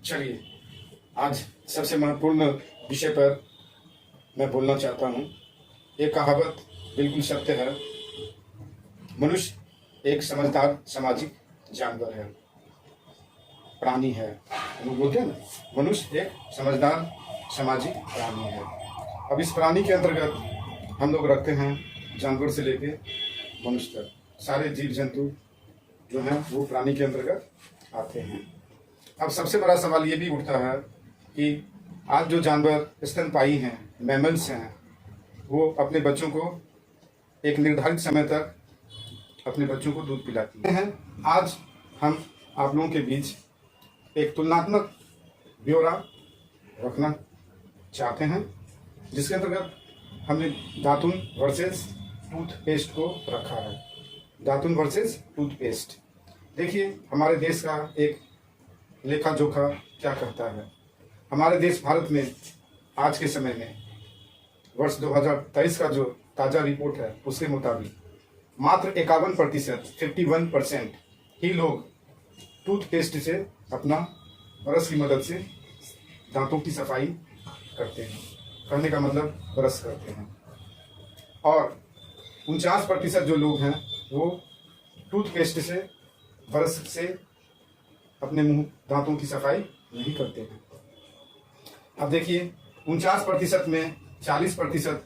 चलिए, आज सबसे महत्वपूर्ण विषय पर मैं बोलना चाहता हूँ। ये कहावत बिल्कुल सत्य है। मनुष्य एक समझदार सामाजिक जानवर है, प्राणी है। हम बोलते हैं ना, मनुष्य एक समझदार सामाजिक प्राणी है। अब इस प्राणी के अंतर्गत हम लोग रखते हैं जानवर से लेके मनुष्य तक, सारे जीव जंतु जो हैं वो प्राणी के अंतर्गत आते हैं। अब सबसे बड़ा सवाल ये भी उठता है कि आज जो जानवर स्तनपायी हैं, मैमल्स हैं, वो अपने बच्चों को एक निर्धारित समय तक अपने बच्चों को दूध पिलाती हैं। आज हम आप लोगों के बीच एक तुलनात्मक ब्यौरा रखना चाहते हैं, जिसके अंतर्गत हमने दातुन वर्सेस टूथपेस्ट को रखा है। दातुन वर्सेस टूथपेस्ट। देखिए, हमारे देश का एक लेखा जोखा क्या कहता है। हमारे देश भारत में आज के समय में वर्ष 2023 का जो ताज़ा रिपोर्ट है उसके मुताबिक मात्र 51% 51% ही लोग टूथपेस्ट से अपना ब्रश की मदद से दांतों की सफाई करते हैं। करने का मतलब ब्रश करते हैं। और 49% जो लोग हैं वो टूथपेस्ट से ब्रश से अपने मुंह दांतों की सफाई नहीं करते हैं। अब देखिए, 49% में 40%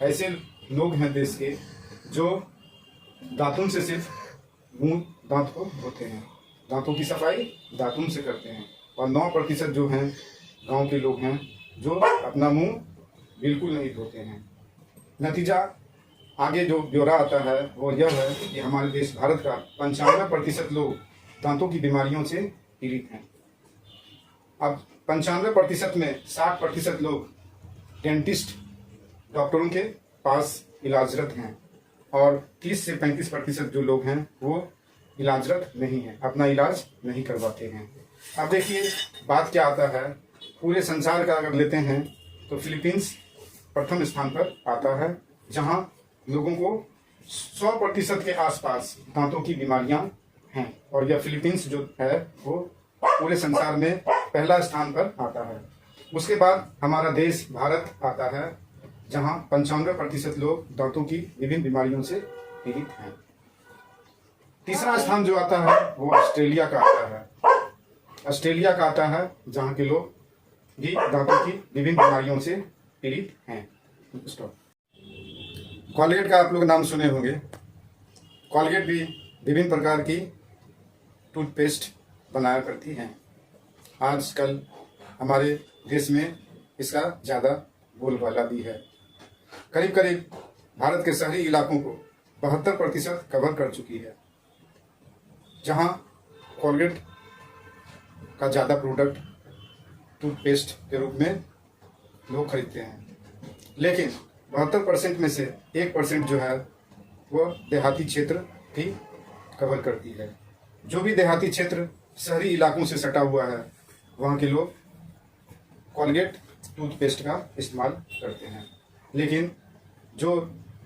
ऐसे लोग हैं देश के जो दातुन से सिर्फ मुंह दांत को धोते हैं, दांतों की सफाई दातुन से करते हैं। और 9% जो हैं गांव के लोग हैं जो अपना मुंह बिल्कुल नहीं धोते हैं। नतीजा आगे जो ब्यौरा आता है वो यह है कि हमारे देश भारत का 95% लोग दांतों की बीमारियों से पीड़ित हैं। अब 95% में 60% लोग डेंटिस्ट डॉक्टरों के पास इलाजरत हैं और 30 से 35% जो लोग हैं वो इलाजरत नहीं हैं, अपना इलाज नहीं करवाते हैं। अब देखिए, बात क्या आता है, पूरे संसार का अगर लेते हैं तो फिलीपींस प्रथम स्थान पर आता है, जहां लोगों को 100% के आसपास दांतों की बीमारियां हैं। और यह फिलीपींस जो है वो पूरे संसार में पहला स्थान पर आता है। उसके बाद हमारा देश भारत आता है, जहां 95% लोग दांतों की विभिन्न बीमारियों से पीड़ित हैं। तीसरा स्थान जो आता है वो ऑस्ट्रेलिया का आता है। ऑस्ट्रेलिया का आता है जहां के लोग भी दांतों की विभिन्न बीमारियों से पीड़ित हैं। कॉलगेट का आप लोग नाम सुने होंगे। कॉलगेट भी विभिन्न प्रकार की टूथपेस्ट बनाया करती हैं। आजकल हमारे देश में इसका ज़्यादा बोलबाला भी है। करीब करीब भारत के शहरी इलाकों को 72% कवर कर चुकी है, जहां कॉलगेट का ज़्यादा प्रोडक्ट टूथपेस्ट के रूप में लोग खरीदते हैं। लेकिन 72% में से 1% जो है वो देहाती क्षेत्र भी कवर करती है। जो भी देहाती क्षेत्र शहरी इलाकों से सटा हुआ है वहाँ के लोग कॉलगेट टूथपेस्ट का इस्तेमाल करते हैं। लेकिन जो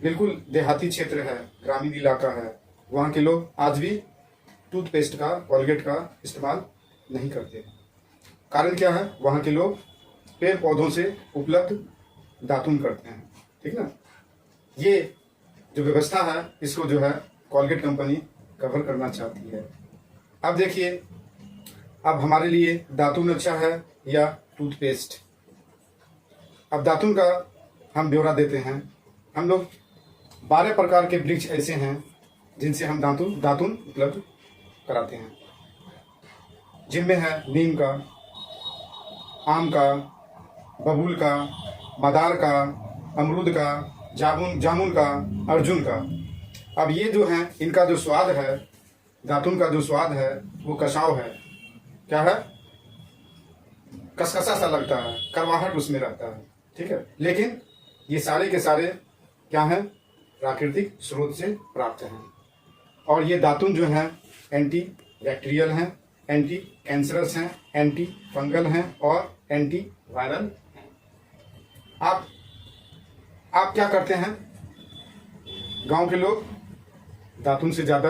बिल्कुल देहाती क्षेत्र है, ग्रामीण इलाका है, वहाँ के लोग आज भी टूथपेस्ट का, कॉलगेट का इस्तेमाल नहीं करते। कारण क्या है, वहाँ के लोग पेड़ पौधों से उपलब्ध दातुन करते हैं। ठीक ना। ये जो व्यवस्था है इसको जो है कॉलगेट कंपनी कवर करना चाहती है। अब देखिए, अब हमारे लिए दातुन अच्छा है या टूथपेस्ट। अब दातुन का हम ब्यौरा देते हैं। हम लोग 12 प्रकार के वृक्ष ऐसे हैं जिनसे हम दातुन उपलब्ध कराते हैं, जिनमें है नीम का, आम का, बबूल का, मदार का, अमरूद का, जामुन का, अर्जुन का। अब ये जो हैं इनका जो स्वाद है, दातुन का जो स्वाद है वो कसाव है। क्या है, कसकसा सा लगता है, करवाहट उसमें रहता है। ठीक है। लेकिन ये सारे के सारे क्या हैं, प्राकृतिक स्रोत से प्राप्त हैं। और ये दातुन जो हैं एंटी बैक्टीरियल हैं, एंटी कैंसरस हैं, एंटी फंगल हैं और एंटी वायरल हैं। आप क्या करते हैं, गांव के लोग दातुन से ज़्यादा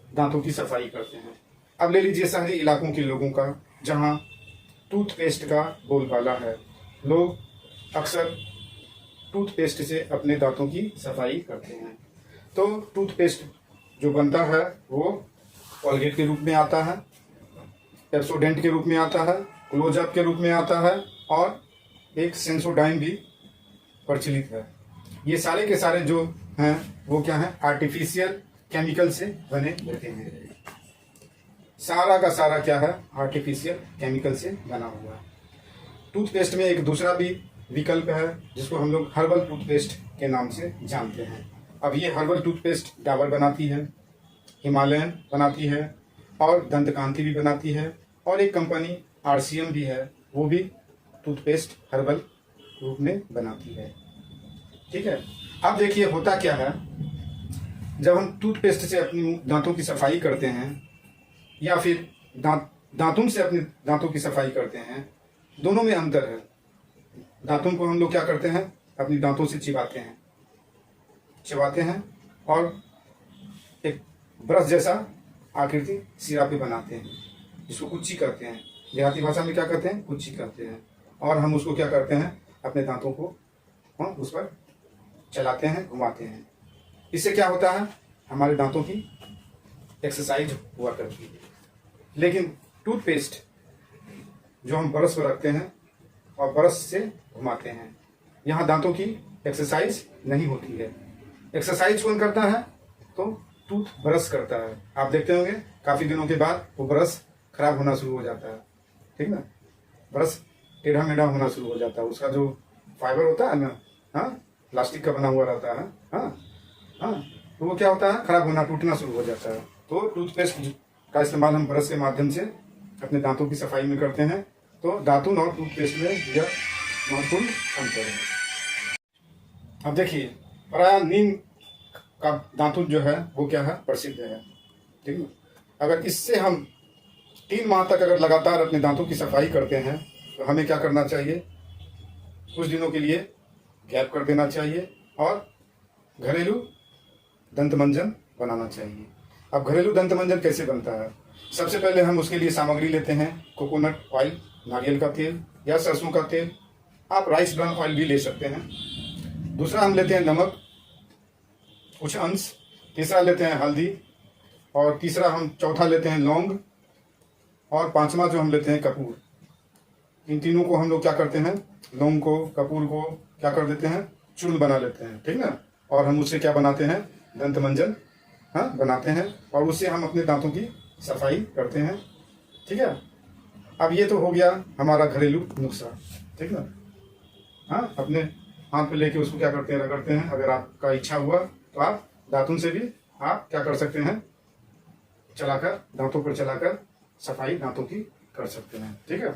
दांतों की सफाई करते हैं। अब ले लीजिए शहरी इलाकों के लोगों का जहाँ टूथपेस्ट का बोलबाला है। लोग अक्सर टूथपेस्ट से अपने दांतों की सफाई करते हैं। तो टूथपेस्ट जो बनता है वो कोलगेट के रूप में आता है, पेप्सोडेंट के रूप में आता है, क्लोजअप के रूप में आता है और एक सेंसोडाइन भी प्रचलित है। ये सारे के सारे जो हैं वो क्या है, आर्टिफिशियल केमिकल से बने होते हैं। सारा का सारा क्या है, आर्टिफिशियल केमिकल से बना हुआ है। टूथपेस्ट में एक दूसरा भी विकल्प है जिसको हम लोग हर्बल टूथपेस्ट के नाम से जानते हैं। अब ये हर्बल टूथपेस्ट डाबर बनाती है, हिमालयन बनाती है और दंतकांति भी बनाती है, और एक कंपनी RCM भी है, वो भी टूथपेस्ट हर्बल रूप में बनाती है। ठीक है। अब देखिए होता क्या है, जब हम टूथपेस्ट से अपनी दांतों की सफाई करते हैं या फिर दांतों से अपने दांतों की सफाई करते हैं, दोनों में अंतर है। दांतों को हम लोग क्या करते हैं, अपनी दांतों से चिबाते हैं और एक ब्रश जैसा आकृति सिरा पे बनाते हैं, जिसको कुच्ची करते हैं। देहाती भाषा में क्या कहते हैं, कुच्ची करते हैं। और हम उसको क्या करते हैं, अपने दांतों को उस पर चलाते हैं, घुमाते हैं। इससे क्या होता है, हमारे दांतों की एक्सरसाइज हुआ करती है। लेकिन टूथपेस्ट जो हम ब्रश पर रखते हैं और ब्रश से घुमाते हैं, यहाँ दांतों की एक्सरसाइज नहीं होती है। एक्सरसाइज कौन करता है, तो टूथ ब्रश करता है। आप देखते होंगे काफी दिनों के बाद वो ब्रश खराब होना शुरू हो जाता है, ठीक ना, ब्रश टेढ़ा मेढ़ा होना शुरू हो जाता है। उसका जो फाइबर होता है ना, हाँ, प्लास्टिक का बना हुआ रहता है, हाँ, तो वो क्या होता है, खराब होना, टूटना शुरू हो जाता है। तो टूथपेस्ट का इस्तेमाल हम ब्रश के माध्यम से अपने दांतों की सफाई में करते हैं। तो दातुन और टूथपेस्ट में यह महत्वपूर्ण अंतर है। अब देखिए, प्राय नीम का दातुन जो है वो क्या है, प्रसिद्ध है, ठीक है। अगर इससे हम 3 माह तक अगर लगातार अपने दांतों की सफाई करते हैं तो हमें क्या करना चाहिए, कुछ दिनों के लिए गैप कर देना चाहिए और घरेलू दंतमंजन बनाना चाहिए। अब घरेलू दंतमंजन कैसे बनता है, सबसे पहले हम उसके लिए सामग्री लेते हैं, कोकोनट ऑयल, नारियल का तेल या सरसों का तेल, आप राइस ब्रान ऑयल भी ले सकते हैं। दूसरा हम लेते हैं नमक कुछ अंश, तीसरा लेते हैं हल्दी, और तीसरा हम चौथा लेते हैं लौंग, और पांचवा जो हम लेते हैं कपूर। इन तीनों को हम लोग क्या करते हैं, लौंग को, कपूर को क्या कर देते हैं, चूर्ण बना लेते हैं, ठीक ना, और हम उससे क्या बनाते हैं, दंतमंजन, हाँ, बनाते हैं, और उससे हम अपने दांतों की सफाई करते हैं, ठीक है। अब ये तो हो गया हमारा घरेलू नुस्खा, ठीक ना, हाँ, अपने हाथ पे लेके उसको क्या करते हैं, रगड़ते हैं। अगर आपका इच्छा हुआ तो आप दातुन से भी आप क्या कर सकते हैं, चलाकर, दांतों पर चलाकर सफाई दांतों की कर सकते हैं, ठीक है।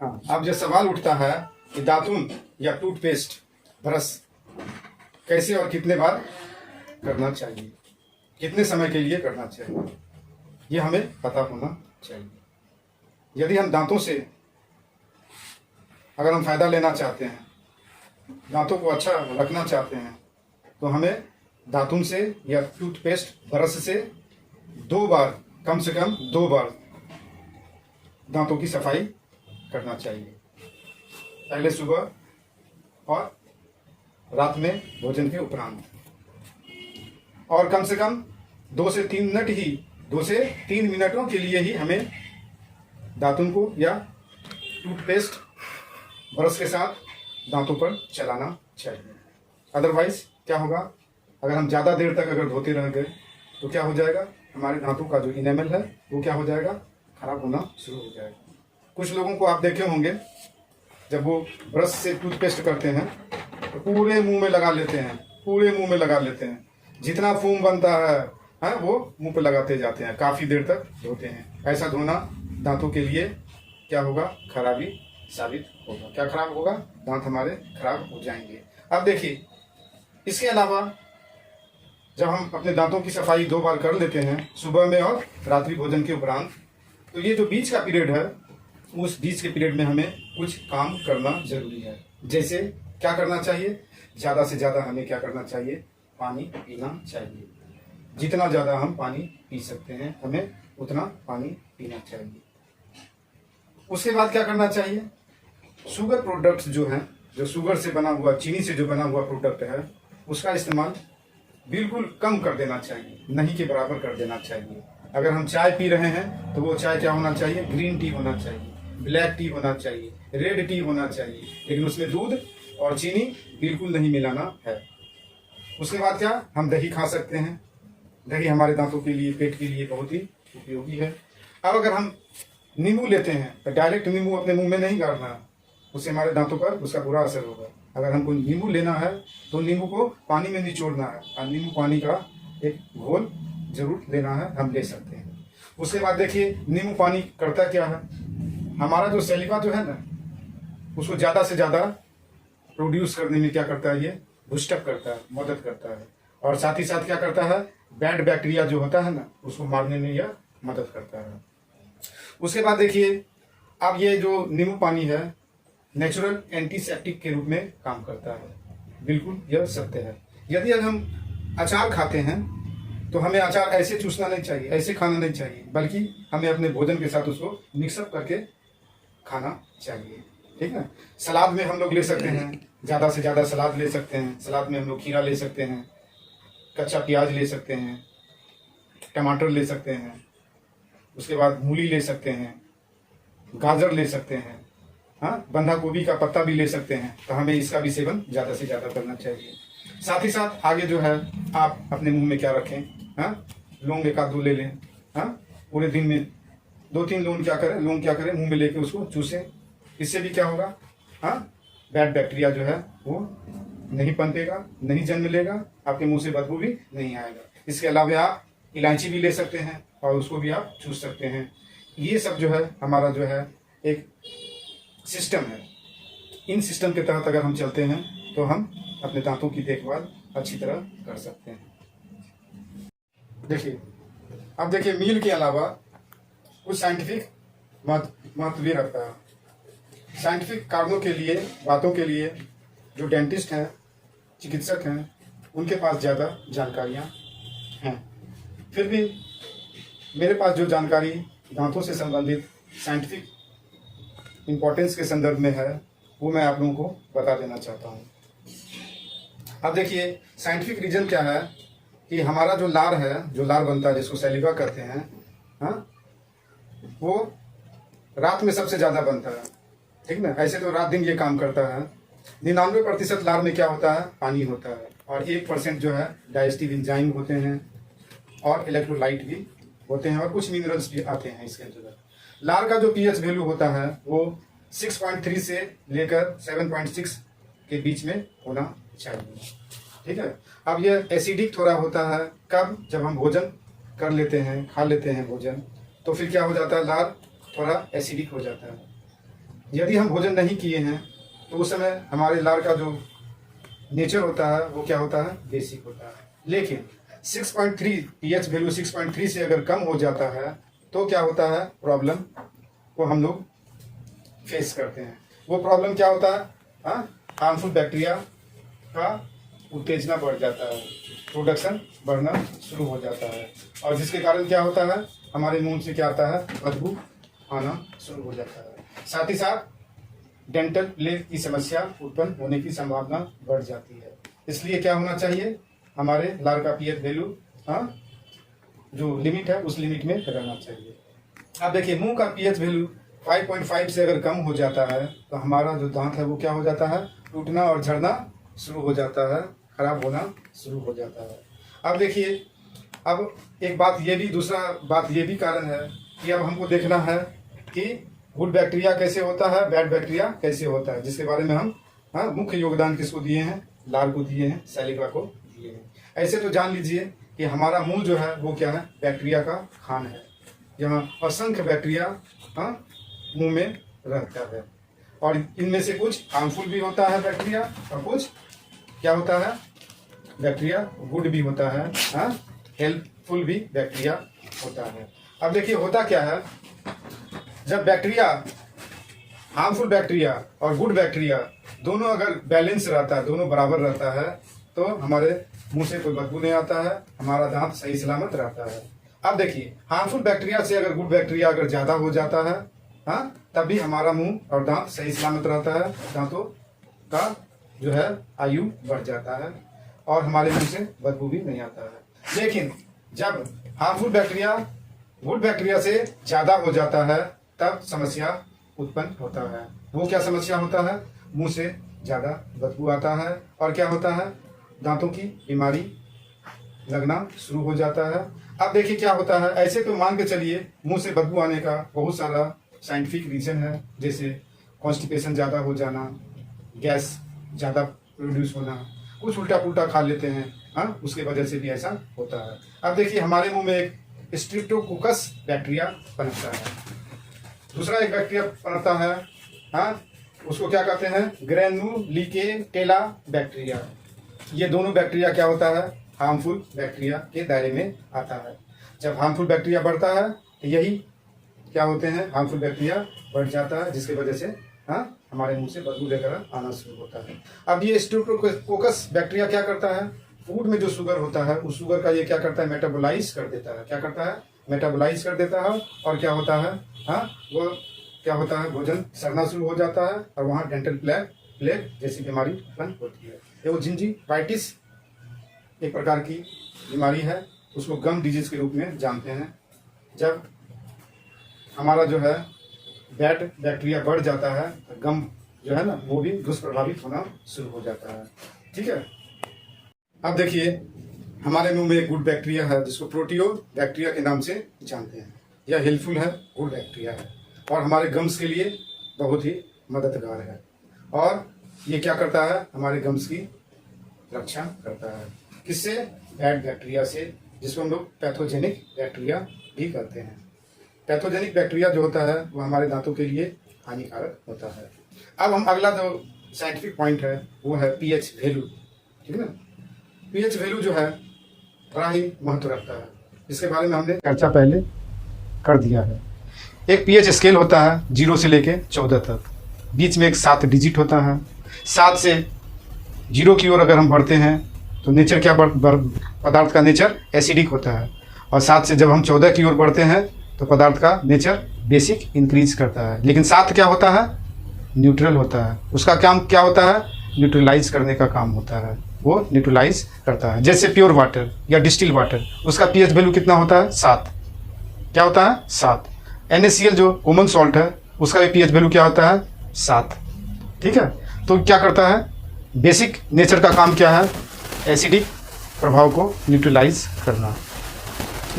हाँ, अब जो सवाल उठता है कि दातुन या टूथपेस्ट ब्रश कैसे और कितने बार करना चाहिए, कितने समय के लिए करना चाहिए, ये हमें पता होना चाहिए। यदि हम दांतों से अगर हम फायदा लेना चाहते हैं, दांतों को अच्छा रखना चाहते हैं, तो हमें दातुन से या टूथपेस्ट ब्रश से 2 बार, कम से कम 2 बार दांतों की सफाई करना चाहिए, पहले सुबह और रात में भोजन के उपरांत, और कम से कम 2 से 3 मिनट ही, 2 से 3 मिनटों के लिए ही हमें दातुन को या टूथपेस्ट ब्रश के साथ दांतों पर चलाना चाहिए। अदरवाइज क्या होगा, अगर हम ज़्यादा देर तक अगर धोते रह गए तो क्या हो जाएगा, हमारे दांतों का जो इनेमल है वो क्या हो जाएगा, खराब होना शुरू हो जाएगा। कुछ लोगों को आप देखे होंगे, जब वो ब्रश से टूथपेस्ट करते हैं तो पूरे मुंह में लगा लेते हैं, पूरे मुंह में लगा लेते हैं, जितना फोम बनता है वो मुंह पे लगाते जाते हैं, काफ़ी देर तक धोते हैं। ऐसा धोना दांतों के लिए क्या होगा, खराबी साबित होगा। क्या खराब होगा, दांत हमारे खराब हो जाएंगे। अब देखिए, इसके अलावा जब हम अपने दांतों की सफाई 2 बार कर लेते हैं, सुबह में और रात्रि भोजन के उपरांत, तो ये जो बीच का पीरियड है, उस बीच के पीरियड में हमें कुछ काम करना जरूरी है। जैसे क्या करना चाहिए, ज़्यादा से ज़्यादा हमें क्या करना चाहिए, पानी पीना चाहिए। जितना ज़्यादा हम पानी पी सकते हैं, हमें उतना पानी पीना चाहिए। उसके बाद क्या करना चाहिए, शुगर प्रोडक्ट्स जो हैं, जो शुगर से बना हुआ, चीनी से जो बना हुआ प्रोडक्ट है, उसका इस्तेमाल बिल्कुल कम कर देना चाहिए, नहीं के बराबर कर देना चाहिए। अगर हम चाय पी रहे हैं तो वो चाय क्या होना चाहिए, ग्रीन टी होना चाहिए, ब्लैक टी होना चाहिए, रेड टी होना चाहिए, लेकिन उसमें दूध और चीनी बिल्कुल नहीं मिलाना है। उसके बाद क्या, हम दही खा सकते हैं। दही हमारे दांतों के लिए, पेट के लिए बहुत ही उपयोगी है। अब अगर हम नींबू लेते हैं तो डायरेक्ट नींबू अपने मुंह में नहीं गाड़ना है, उससे हमारे दांतों पर उसका बुरा असर होगा। अगर हमको नींबू लेना है तो नींबू को पानी में निचोड़ना है और नींबू पानी का एक घोल जरूर लेना है, हम ले सकते हैं। उसके बाद देखिए नींबू पानी करता क्या है, हमारा जो सैलिवा जो है ना, उसको ज़्यादा से ज़्यादा प्रोड्यूस करने में क्या करता है, ये बूस्टअप करता है, मदद करता है। और साथ ही साथ क्या करता है, बैड बैक्टीरिया जो होता है ना, उसको मारने में यह मदद करता है। उसके बाद देखिए, अब ये जो नींबू पानी है नेचुरल एंटीसेप्टिक के रूप में काम करता है, बिल्कुल यह सत्य है। यदि हम अचार खाते हैं तो हमें अचार ऐसे चूसना नहीं चाहिए, ऐसे खाना नहीं चाहिए, बल्कि हमें अपने भोजन के साथ उसको मिक्सअप करके खाना चाहिए, ठीक है। सलाद में हम लोग ले सकते हैं, ज़्यादा से ज़्यादा सलाद ले सकते हैं। सलाद में हम लोग खीरा ले सकते हैं, कच्चा प्याज ले सकते हैं, टमाटर ले सकते हैं, उसके बाद मूली ले सकते हैं, गाजर ले सकते हैं, हाँ, बंधा गोभी का पत्ता भी ले सकते हैं। तो हमें इसका भी सेवन ज़्यादा से ज़्यादा करना चाहिए। साथ ही साथ आगे जो है, आप अपने मुंह में क्या रखें, हाँ, लौंग एक आध दो ले लें, हाँ, पूरे दिन में 2-3 लौंग क्या करें मुंह में लेके उसको चूसें। इससे भी क्या होगा, हाँ, बैड बैक्टीरिया जो है वो नहीं पनपेगा, नहीं जन्म लेगा, आपके मुंह से बदबू भी नहीं आएगा। इसके अलावा आप इलायची भी ले सकते हैं और उसको भी आप चूस सकते हैं। ये सब जो है हमारा जो है एक सिस्टम है। इन सिस्टम के तहत अगर हम चलते हैं तो हम अपने दांतों की देखभाल अच्छी तरह कर सकते हैं। देखिए, अब देखिए मील के अलावा कुछ साइंटिफिक महत्व भी रखता है। साइंटिफिक कारणों के लिए, बातों के लिए जो डेंटिस्ट हैं, चिकित्सक हैं, उनके पास ज़्यादा जानकारियाँ हैं। फिर भी मेरे पास जो जानकारी दांतों से संबंधित साइंटिफिक इम्पोर्टेंस के संदर्भ में है, वो मैं आप लोगों को बता देना चाहता हूँ। अब देखिए, साइंटिफिक रीजन क्या है कि हमारा जो लार है, जो लार बनता है जिसको सैलिवा कहते हैं, हाँ, वो रात में सबसे ज़्यादा बनता है, ठीक ना। ऐसे तो रात दिन ये काम करता है। 99% लार में क्या होता है, पानी होता है, और 1% जो है डाइजेस्टिव एंजाइम होते हैं और इलेक्ट्रोलाइट भी होते हैं, और कुछ मिनरल्स भी आते हैं इसके अंतर्गत। लार का जो पीएच वैल्यू होता है वो 6.3 से लेकर 7.6 के बीच में होना चाहिए, ठीक है। अब ये एसिडिक थोड़ा होता है कब, जब हम भोजन कर लेते हैं, खा लेते हैं भोजन, तो फिर क्या हो जाता है, लार थोड़ा एसिडिक हो जाता है। यदि हम भोजन नहीं किए हैं तो उस समय हमारे लार का जो नेचर होता है वो क्या होता है, बेसिक होता है। लेकिन 6.3 पीएच वैल्यू 6.3 से अगर कम हो जाता है तो क्या होता है, प्रॉब्लम को हम लोग फेस करते हैं। वो प्रॉब्लम क्या होता है, हाँ, हार्मफुल बैक्टीरिया का उत्तेजना बढ़ जाता है, प्रोडक्शन बढ़ना शुरू हो जाता है, और जिसके कारण क्या होता है, हमारे मुंह से क्या आता है, बदबू आना शुरू हो जाता है। साथ ही साथ डेंटल प्लेग की समस्या उत्पन्न होने की संभावना बढ़ जाती है। इसलिए क्या होना चाहिए, हमारे लार का पीएच वैल्यू, हाँ, जो लिमिट है उस लिमिट में रहना चाहिए। अब देखिए, मुंह का पीएच वैल्यू 5.5 से अगर कम हो जाता है तो हमारा जो दांत है वो क्या हो जाता है, टूटना और झड़ना शुरू हो जाता है, खराब होना शुरू हो जाता है। अब देखिए, अब एक बात ये भी, दूसरा बात ये भी कारण है कि अब हमको देखना है कि गुड बैक्टीरिया कैसे होता है, बैड बैक्टीरिया कैसे होता है, जिसके बारे में हम, हाँ, मुख्य योगदान किसको दिए हैं, लार को दिए हैं, सैलिवा को दिए हैं। ऐसे तो जान लीजिए कि हमारा मुंह जो है वो क्या है, बैक्टीरिया का खान है। यहाँ असंख्य बैक्टीरिया, हाँ, मुंह में रहता है, और इनमें से कुछ हार्मफुल भी होता है बैक्टीरिया, और कुछ क्या होता है, बैक्टीरिया गुड भी होता है, हाँ, हेल्पफुल भी बैक्टीरिया होता है। अब देखिए होता क्या है, जब बैक्टीरिया, हार्मफुल बैक्टीरिया और गुड बैक्टीरिया दोनों अगर बैलेंस रहता है, दोनों बराबर रहता है, तो हमारे मुंह से कोई बदबू नहीं आता है, हमारा दांत सही सलामत रहता है। अब देखिए, हार्मफुल बैक्टीरिया से अगर गुड बैक्टीरिया अगर ज़्यादा हो जाता है हाँ, तब भी हमारा मुंह और दांत सही सलामत रहता है, दांतों का जो है आयु बढ़ जाता है और हमारे मुंह से बदबू भी नहीं आता है। लेकिन जब हार्मफुल बैक्टीरिया गुड बैक्टीरिया से ज़्यादा हो जाता है तब समस्या उत्पन्न होता है। वो क्या समस्या होता है? मुंह से ज़्यादा बदबू आता है और क्या होता है? दांतों की बीमारी लगना शुरू हो जाता है। अब देखिए क्या होता है। ऐसे तो मान के चलिए मुंह से बदबू आने का बहुत सारा साइंटिफिक रीज़न है, जैसे कॉन्स्टिपेशन ज़्यादा हो जाना, गैस ज़्यादा प्रोड्यूस होना, कुछ उल्टा पुल्टा खा लेते हैं, हाँ, उसके वजह से भी ऐसा होता है। अब देखिए हमारे मुंह में एक स्ट्रिप्टोकोकस बैक्टीरिया पनपता है, दूसरा एक बैक्टीरिया पनपता है, हाँ, उसको क्या कहते हैं? ग्रेनुलिकेटेला बैक्टीरिया। ये दोनों बैक्टीरिया क्या होता है? हार्मफुल बैक्टीरिया के दायरे में आता है। जब हार्मफुल बैक्टीरिया बढ़ता है तो यही क्या होते हैं? हार्मफुल बैक्टीरिया बढ़ जाता है, जिसकी वजह से हाँ हमारे मुंह से बदबू लेकर आना शुरू होता है। अब ये स्ट्रिप्टोकोकस बैक्टीरिया क्या करता है? फूड में जो शुगर होता है उस शुगर का ये क्या करता है? मेटाबोलाइज कर देता है। क्या करता है? मेटाबोलाइज कर देता है और क्या होता है? हाँ, वो क्या होता है? भोजन सड़ना शुरू हो जाता है और वहाँ डेंटल प्लेग जैसी बीमारी उत्पन्न होती है। ये वो जिंजिवाइटिस एक प्रकार की बीमारी है, उसको गम डिजीज के रूप में जानते हैं। जब हमारा जो है बैड बैक्टीरिया बढ़ जाता है तो गम जो है ना वो भी दुष्प्रभावित होना शुरू हो जाता है। ठीक है। अब देखिए हमारे मुंह में एक गुड बैक्टीरिया है जिसको प्रोटियो बैक्टीरिया के नाम से जानते हैं। यह हेल्पफुल है, गुड बैक्टीरिया है और हमारे गम्स के लिए बहुत ही मददगार है और ये क्या करता है? हमारे गम्स की रक्षा करता है। किससे? बैड बैक्टीरिया से, जिसको हम लोग पैथोजेनिक बैक्टीरिया भी कहते हैं। पैथोजेनिक बैक्टीरिया जो होता है वो हमारे दांतों के लिए हानिकारक होता है। अब हम अगला जो साइंटिफिक पॉइंट है वो है पीएच वैल्यू। ठीक है ना? पीएच वैल्यू जो है बड़ा ही महत्व रखता है, इसके बारे में हमने चर्चा पहले कर दिया है। एक पीएच स्केल होता है 0 से लेके 14 तक, बीच में एक 7 डिजिट होता है। 7 से 0 की ओर अगर हम बढ़ते हैं तो नेचर क्या पदार्थ का नेचर एसिडिक होता है और 7 से जब हम 14 की ओर बढ़ते हैं तो पदार्थ का नेचर बेसिक इंक्रीज करता है। लेकिन 7 क्या होता है? न्यूट्रल होता है। उसका काम क्या होता है? न्यूट्रलाइज करने का काम होता है, वो न्यूट्रलाइज करता है। जैसे प्योर वाटर या डिस्टिल वाटर, उसका पीएच वैल्यू कितना होता है? 7। क्या होता है? 7। NaCl जो कॉमन सॉल्ट है उसका भी पीएच वैल्यू क्या होता है? 7। ठीक है। तो क्या करता है? बेसिक नेचर का काम क्या है? एसिडिक प्रभाव को न्यूट्रलाइज करना।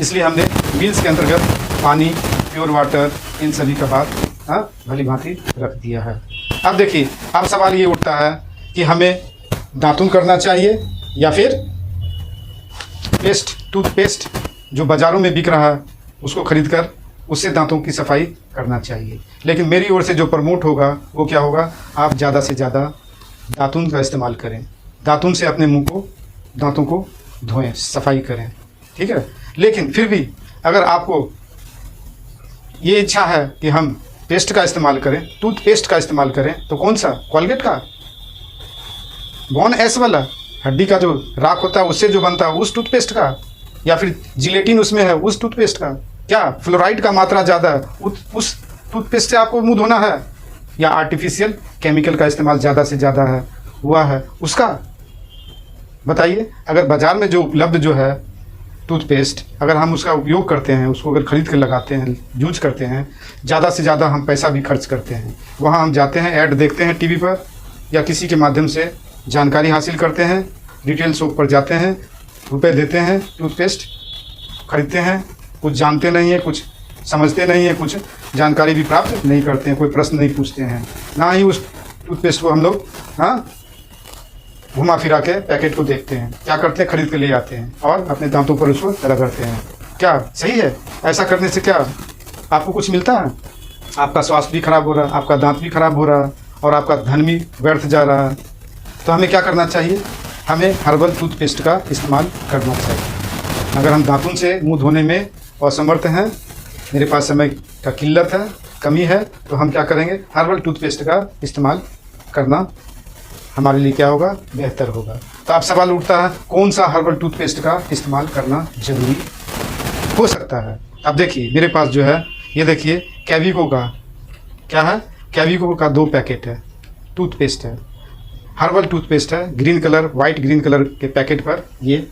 इसलिए हमने मील्स के अंतर्गत पानी, प्योर वाटर, इन सभी का बात भली भांति रख दिया है। अब देखिए अब सवाल ये उठता है कि हमें दातुन करना चाहिए या फिर टूथपेस्ट जो बाज़ारों में बिक रहा है उसको खरीद कर उससे दांतों की सफाई करना चाहिए। लेकिन मेरी ओर से जो प्रमोट होगा वो क्या होगा? आप ज़्यादा से ज़्यादा दातुन का इस्तेमाल करें, दातुन से अपने मुंह को, दांतों को धोएं, सफाई करें। ठीक है। लेकिन फिर भी अगर आपको ये इच्छा है कि हम पेस्ट का इस्तेमाल करें, टूथपेस्ट का इस्तेमाल करें, तो कौन सा? कोलगेट का बॉन एस वाला, हड्डी का जो राख होता है उससे जो बनता है उस टूथपेस्ट का, या फिर जिलेटिन उसमें है उस टूथपेस्ट का? क्या फ्लोराइड का मात्रा ज़्यादा है उस टूथपेस्ट से आपको मुंह धोना है, या आर्टिफिशियल केमिकल का इस्तेमाल ज़्यादा से ज़्यादा है हुआ है उसका? बताइए। अगर बाज़ार में जो उपलब्ध जो है टूथपेस्ट, अगर हम उसका उपयोग करते हैं, उसको अगर खरीद कर लगाते हैं, यूज करते हैं, ज़्यादा से ज़्यादा हम पैसा भी खर्च करते हैं। वहाँ हम जाते हैं, ऐड देखते हैं टीवी पर या किसी के माध्यम से जानकारी हासिल करते हैं, रिटेल शॉप पर जाते हैं, रुपए देते हैं, टूथपेस्ट खरीदते हैं, कुछ जानते नहीं हैं, कुछ समझते नहीं हैं, कुछ जानकारी भी प्राप्त नहीं करते हैं, कोई प्रश्न नहीं पूछते हैं, ना ही उस टूथपेस्ट को हम लोग घुमा फिरा के पैकेट को देखते हैं, क्या करते हैं? खरीद के ले आते हैं और अपने दांतों पर उसको रगड़ते हैं। क्या सही है? ऐसा करने से क्या आपको कुछ मिलता है? आपका स्वास्थ्य भी खराब हो रहा है, आपका दांत भी खराब हो रहा है और आपका धन भी व्यर्थ जा रहा है। तो हमें क्या करना चाहिए? हमें हर्बल टूथपेस्ट का इस्तेमाल करना चाहिए। अगर हम दातुन से मुंह धोने में असमर्थ हैं, मेरे पास समय का किल्लत है, कमी है, तो हम क्या करेंगे? हर्बल टूथपेस्ट का इस्तेमाल करना हमारे लिए क्या होगा? बेहतर होगा। तो अब सवाल उठता है कौन सा हर्बल टूथपेस्ट का इस्तेमाल करना जरूरी हो सकता है? अब देखिए मेरे पास जो है, ये देखिए कैविको का क्या है, कैविगो का 2 पैकेट है, टूथपेस्ट है, हर्बल टूथपेस्ट है, green colour, white green colour के पैकेट पर ये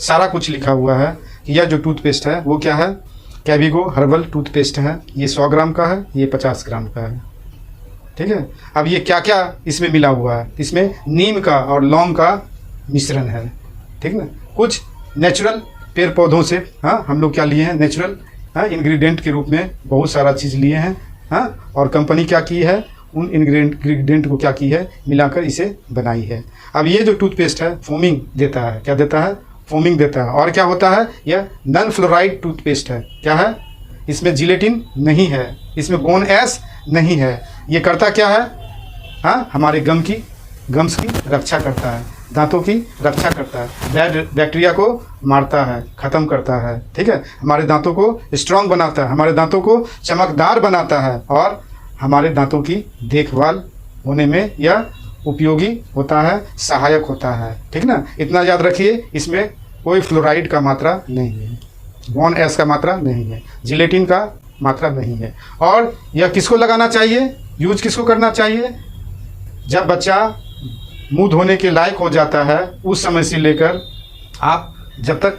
सारा कुछ लिखा हुआ है कि यह जो टूथपेस्ट है वो क्या है, कैविगो हर्बल टूथपेस्ट है। ये 100 ग्राम का है, ये 50 ग्राम का है, ठीक है। अब ये क्या क्या इसमें मिला हुआ है, इसमें नीम का और लौंग का मिश्रण है, ठीक ना। कुछ नेचुरल पेड़ पौधों से, हाँ, हम लोग क्या लिए हैं, नेचुरल, हाँ, इंग्रेडिएंट के रूप में बहुत सारा चीज़ लिए हैं, हाँ, और कंपनी क्या की है, उन इंग्रेडिएंट को क्या की है, मिलाकर इसे बनाई है। अब ये जो टूथपेस्ट है फोमिंग देता है, क्या देता है, फोमिंग देता है। और क्या होता है, यह नॉन फ्लोराइड टूथपेस्ट है। क्या है, इसमें जिलेटिन नहीं है, इसमें बोन एस नहीं है। ये करता क्या है, हाँ, हमारे गम्स की रक्षा करता है, दांतों की रक्षा करता है, बैड बैक्टीरिया को मारता है, ख़त्म करता है, ठीक है। हमारे दांतों को स्ट्रांग बनाता है, हमारे दांतों को चमकदार बनाता है और हमारे दांतों की देखभाल होने में यह उपयोगी होता है, सहायक होता है, ठीक ना। इतना याद रखिए, इसमें कोई फ्लोराइड का मात्रा नहीं है, बोन एस का मात्रा नहीं है, जिलेटिन का मात्रा नहीं है। और यह किसको लगाना चाहिए, यूज किसको करना चाहिए, जब बच्चा मुंह धोने के लायक हो जाता है उस समय से लेकर आप जब तक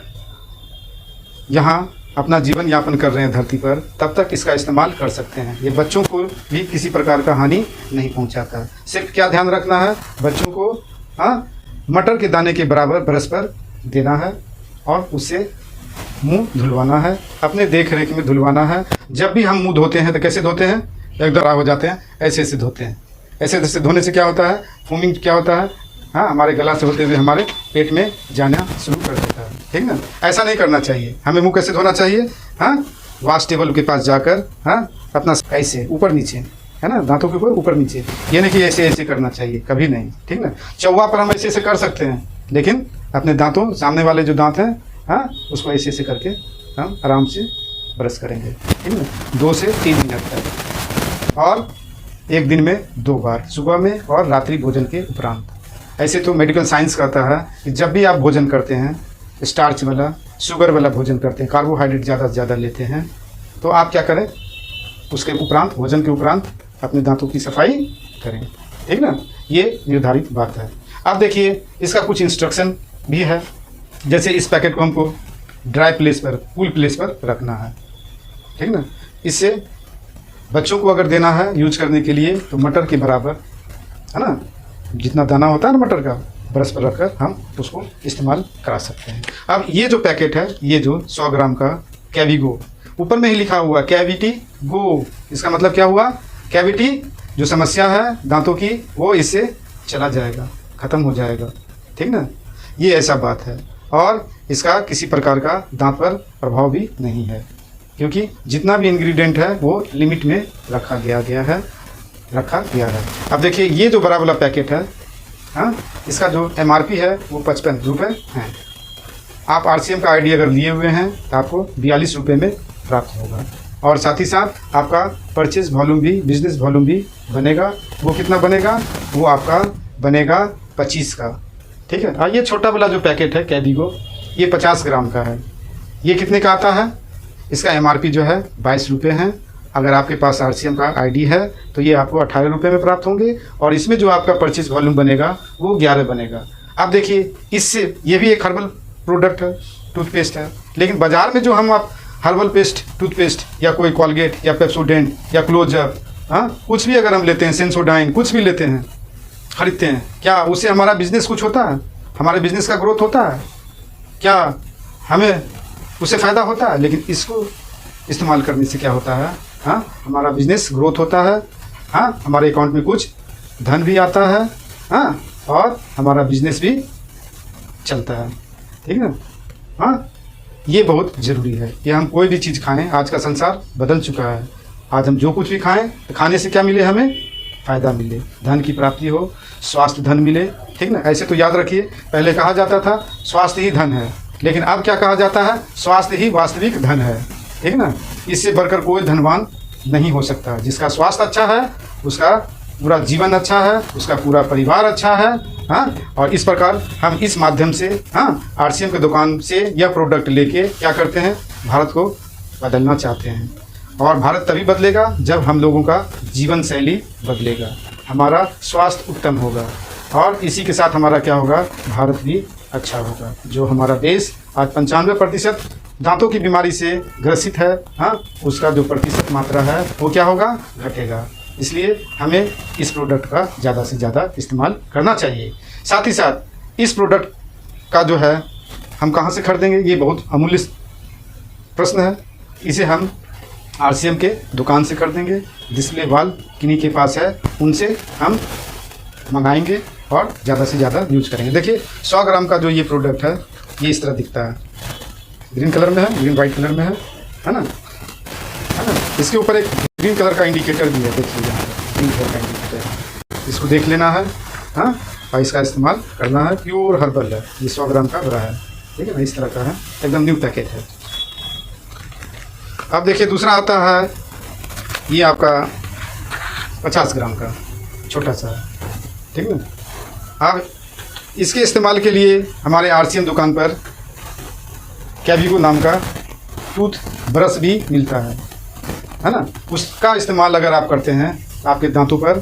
यहाँ अपना जीवन यापन कर रहे हैं धरती पर, तब तक इसका इस्तेमाल कर सकते हैं। ये बच्चों को भी किसी प्रकार का हानि नहीं पहुंचाता। सिर्फ क्या ध्यान रखना है, बच्चों को, हाँ, मटर के दाने के बराबर ब्रश पर देना है और उससे मुंह धुलवाना है, अपने देख रेख में धुलवाना है। जब भी हम मुंह धोते हैं तो कैसे धोते हैं, एकदम हो जाते हैं, ऐसे ऐसे धोते हैं। ऐसे ऐसे धोने से क्या होता है, फोमिंग क्या होता है, हाँ, हमारे गला से होते हुए हमारे पेट में जाना शुरू कर देता है, ठीक ना। ऐसा नहीं करना चाहिए। हमें मुंह कैसे धोना चाहिए, हाँ, वॉश टेबल के पास जाकर, हाँ, अपना ऐसे ऊपर नीचे, है ना, दांतों के ऊपर नीचे, ये नहीं कि ऐसे ऐसे करना चाहिए, कभी नहीं, ठीक ना। चौवा पर हम ऐसे ऐसे कर सकते हैं, लेकिन अपने दांतों, सामने वाले जो दांत हैं, हाँ, उसको ऐसे ऐसे करके हम आराम से ब्रश करेंगे, ठीक ना, 2 से 3 मिनट तक, और एक दिन में 2 बार, सुबह में और रात्रि भोजन के उपरांत। ऐसे तो मेडिकल साइंस कहता है कि जब भी आप भोजन करते हैं, स्टार्च वाला, शुगर वाला भोजन करते हैं, कार्बोहाइड्रेट ज़्यादा से ज़्यादा लेते हैं, तो आप क्या करें, उसके उपरांत, भोजन के उपरांत अपने दांतों की सफाई करें, ठीक ना। ये निर्धारित बात है। अब देखिए, इसका कुछ इंस्ट्रक्शन भी है। जैसे इस पैकेट को हमको ड्राई प्लेस पर, कूल प्लेस पर रखना है, ठीक ना। इससे बच्चों को अगर देना है यूज करने के लिए तो मटर के बराबर, है ना, जितना दाना होता है ना मटर का, ब्रश पर रखकर हम उसको इस्तेमाल करा सकते हैं। अब ये जो पैकेट है, ये जो 100 ग्राम का कैविगो, ऊपर में ही लिखा हुआ कैविटी गो, इसका मतलब क्या हुआ, कैविटी जो समस्या है दांतों की, वो इससे चला जाएगा, ख़त्म हो जाएगा, ठीक ना। ये ऐसा बात है। और इसका किसी प्रकार का दांत पर प्रभाव भी नहीं है, क्योंकि जितना भी इंग्रेडिएंट है वो लिमिट में रखा गया है। अब देखिए, ये जो बड़ा वाला पैकेट है, हाँ, इसका जो MRP है वो 55 रुपये है। आप RCM का ID अगर लिए हुए हैं तो आपको 42 रुपये में प्राप्त होगा, और साथ ही साथ आपका परचेज वॉल्यूम भी, बिजनेस वॉल्यूम भी बनेगा। वो कितना बनेगा, वो आपका बनेगा 25 का, ठीक है। और ये छोटा वाला जो पैकेट है कैविगो, ये 50 ग्राम का है। ये कितने का आता है, इसका MRP जो है 22 रुपये है। अगर आपके पास RCM का ID है तो ये आपको 18 रुपये में प्राप्त होंगे, और इसमें जो आपका परचेज वॉल्यूम बनेगा वो 11 बनेगा। अब देखिए, इससे ये भी एक हर्बल प्रोडक्ट है, टूथपेस्ट है, लेकिन बाज़ार में जो हम आप हर्बल पेस्ट, टूथपेस्ट या कोई कॉलगेट या पेप्सोडेंट या क्लोजअप, हाँ, कुछ भी अगर हम लेते हैं, सेंसोडाइन, कुछ भी लेते हैं, खरीदते हैं, क्या उससे हमारा बिजनेस कुछ होता है, हमारे बिजनेस का ग्रोथ होता है, क्या हमें उससे फ़ायदा होता है? लेकिन इसको इस्तेमाल करने से क्या होता है, हाँ, हमारा बिजनेस ग्रोथ होता है, हाँ, हमारे अकाउंट में कुछ धन भी आता है, हाँ, और हमारा बिजनेस भी चलता है, ठीक है। हाँ, ये बहुत ज़रूरी है कि हम कोई भी चीज़ खाएं। आज का संसार बदल चुका है। आज हम जो कुछ भी खाएं तो खाने से क्या मिले, हमें फ़ायदा मिले, धन की प्राप्ति हो, स्वास्थ्य धन मिले, ठीक ना। ऐसे तो याद रखिए, पहले कहा जाता था स्वास्थ्य ही धन है, लेकिन अब क्या कहा जाता है, स्वास्थ्य ही वास्तविक धन है, ठीक ना। इससे बढ़कर कोई धनवान नहीं हो सकता। जिसका स्वास्थ्य अच्छा है उसका पूरा जीवन अच्छा है, उसका पूरा परिवार अच्छा है, हाँ। और इस प्रकार हम इस माध्यम से, हाँ, RCM की दुकान से यह प्रोडक्ट लेके क्या करते हैं, भारत को बदलना चाहते हैं। और भारत तभी बदलेगा जब हम लोगों का जीवन शैली बदलेगा, हमारा स्वास्थ्य उत्तम होगा और इसी के साथ हमारा क्या होगा, भारत भी अच्छा होगा। जो हमारा देश आज 95% दांतों की बीमारी से ग्रसित है, हाँ, उसका जो प्रतिशत मात्रा है वो क्या होगा, घटेगा। इसलिए हमें इस प्रोडक्ट का ज़्यादा से ज़्यादा इस्तेमाल करना चाहिए। साथ ही साथ इस प्रोडक्ट का जो है हम कहाँ से खरीदेंगे, ये बहुत अमूल्य प्रश्न है। इसे हम RCM के दुकान से खरीदेंगे, डिस्प्ले वाल किन्हीं के पास है, उनसे हम मंगाएंगे और ज़्यादा से ज़्यादा यूज करेंगे। देखिए 100 ग्राम का जो ये प्रोडक्ट है ये इस तरह दिखता है, ग्रीन कलर में है, ग्रीन वाइट कलर में है ना। इसके ऊपर एक ग्रीन कलर का इंडिकेटर भी है, देखिए यहाँ ग्रीन कलर का इंडिकेटर, इसको देख लेना है, हाँ, और इसका इस्तेमाल करना है। प्योर हर्बल है, ये 100 ग्राम का भरा है, ठीक है ना, इस तरह का है, एकदम न्यू पैकेट है। अब देखिए दूसरा आता है, ये आपका 50 ग्राम का छोटा सा, ठीक है। अब इसके इस्तेमाल के लिए हमारे RCM दुकान पर कैविगो नाम का टूथ ब्रश भी मिलता है ना। उसका इस्तेमाल अगर आप करते हैं आपके दांतों पर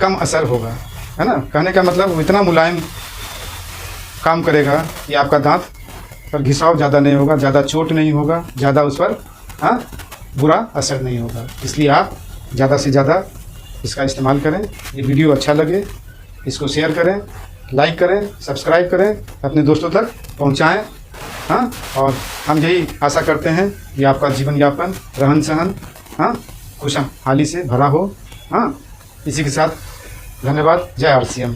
कम असर होगा, है ना। कहने का मतलब वो इतना मुलायम काम करेगा कि आपका दांत पर घिसाव ज़्यादा नहीं होगा, ज़्यादा चोट नहीं होगा, ज़्यादा उस पर हाँ बुरा असर नहीं होगा। इसलिए आप ज़्यादा से ज़्यादा इसका इस्तेमाल करें। ये वीडियो अच्छा लगे इसको शेयर करें, लाइक करें, सब्सक्राइब करें, अपने दोस्तों तक पहुंचाएं, हाँ। और हम यही आशा करते हैं कि आपका जीवन यापन, रहन सहन, हाँ, खुशहाली से भरा हो, हाँ। इसी के साथ धन्यवाद। जय RCM।